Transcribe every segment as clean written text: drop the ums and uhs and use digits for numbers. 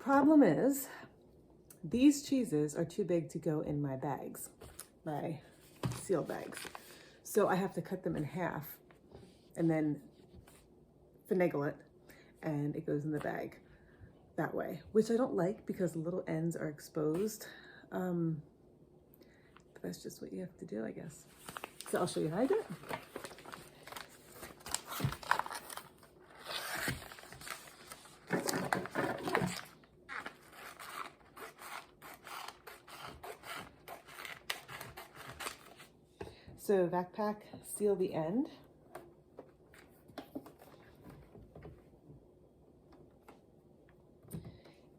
Problem is, these cheeses are too big to go in my bags, my seal bags. So I have to cut them in half and then finagle it, and it goes in the bag that way, which I don't like because the little ends are exposed. But that's just what you have to do, I guess. So I'll show you how I do it. So vac-pack, seal the end.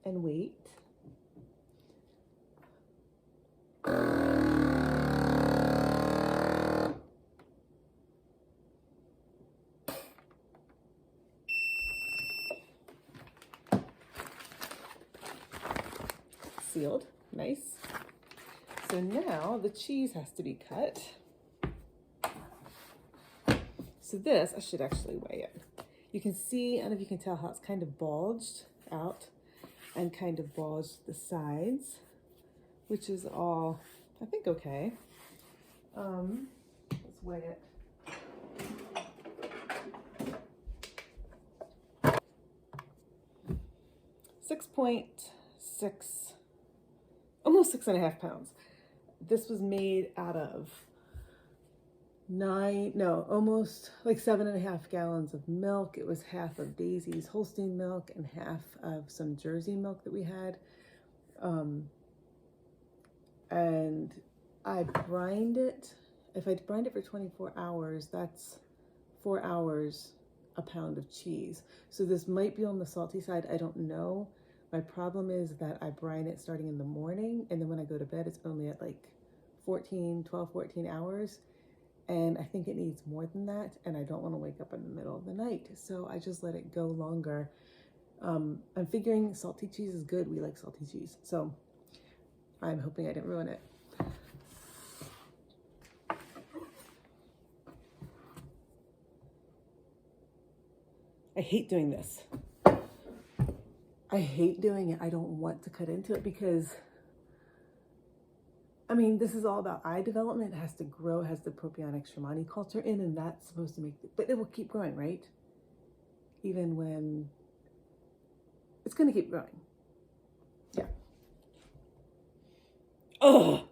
And wait. Sealed, nice. So now the cheese has to be cut. So this, I should actually weigh it. You can see, I don't know if you can tell how it's kind of bulged out and kind of bulged the sides, which is all, I think, okay. Let's weigh it. .6, almost 6.5 pounds. This was made out of almost like 7.5 gallons of milk. It was half of Daisy's Holstein milk and half of some Jersey milk that we had. And I brined it. If I brined it for 24 hours, that's 4 hours a pound of cheese. So this might be on the salty side, I don't know. My problem is that I brine it starting in the morning, and then when I go to bed, it's only at like 12, 14 hours. And I think it needs more than that, and I don't want to wake up in the middle of the night. So I just let it go longer. I'm figuring salty cheese is good. We like salty cheese. So I'm hoping I didn't ruin it. I hate doing this. I hate doing it. I don't want to cut into it because, I mean, this is all about eye development. It has to grow, it has the propionic Shermani culture in, and that's supposed to make it, but it will keep growing, right? Even when it's going to keep growing. Yeah. Oh.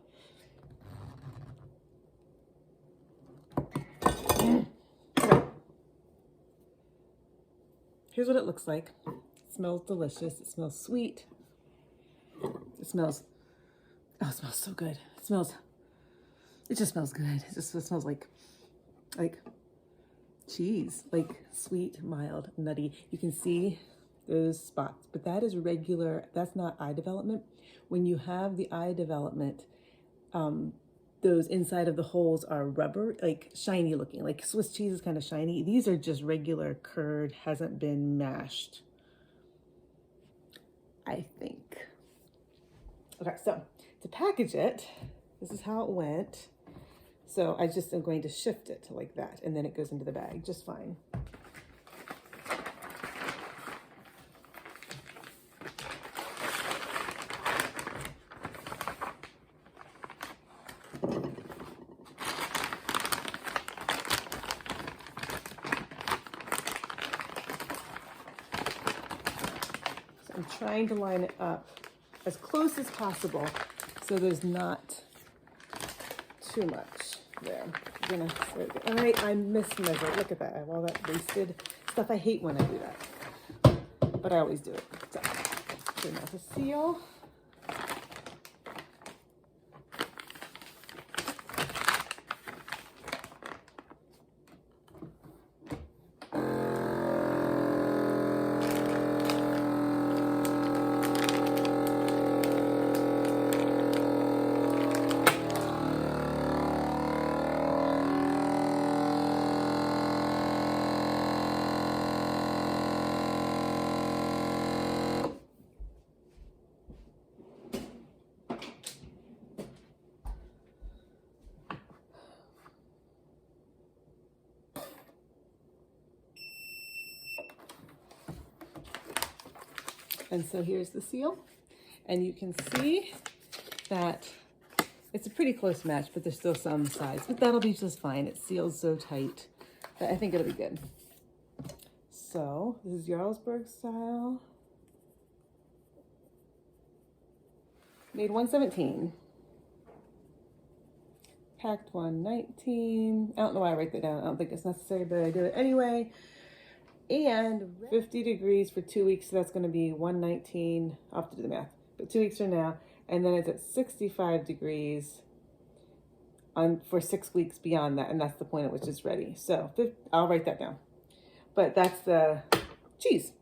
Okay. Here's what it looks like. It smells delicious. It smells sweet. It smells, oh, it smells so good. It just smells good. It smells like cheese, like sweet, mild, nutty. You can see those spots, but that is regular. That's not eye development. When you have the eye development, those inside of the holes are rubber, like shiny looking, like Swiss cheese is kind of shiny. These are just regular curd, hasn't been mashed, I think. Okay, so to package it, this is how it went. So I just am going to shift it like that, and then it goes into the bag just fine. So I'm trying to line it up as close as possible so there's not too much there. All right, I mismeasured. Look at that. I have all that wasted stuff. I hate when I do that, but I always do it. So, now to seal. And so here's the seal. And you can see that it's a pretty close match, but there's still some sides. But that'll be just fine. It seals so tight that I think it'll be good. So this is Jarlsberg style. Made 117. Packed 119. I don't know why I write that down. I don't think it's necessary, but I do it anyway. And 50 degrees for 2 weeks. So that's going to be 119. I'll have to do the math. But 2 weeks from now. And then it's at 65 degrees for 6 weeks beyond that. And that's the point at which it's ready. So I'll write that down. But that's the cheese.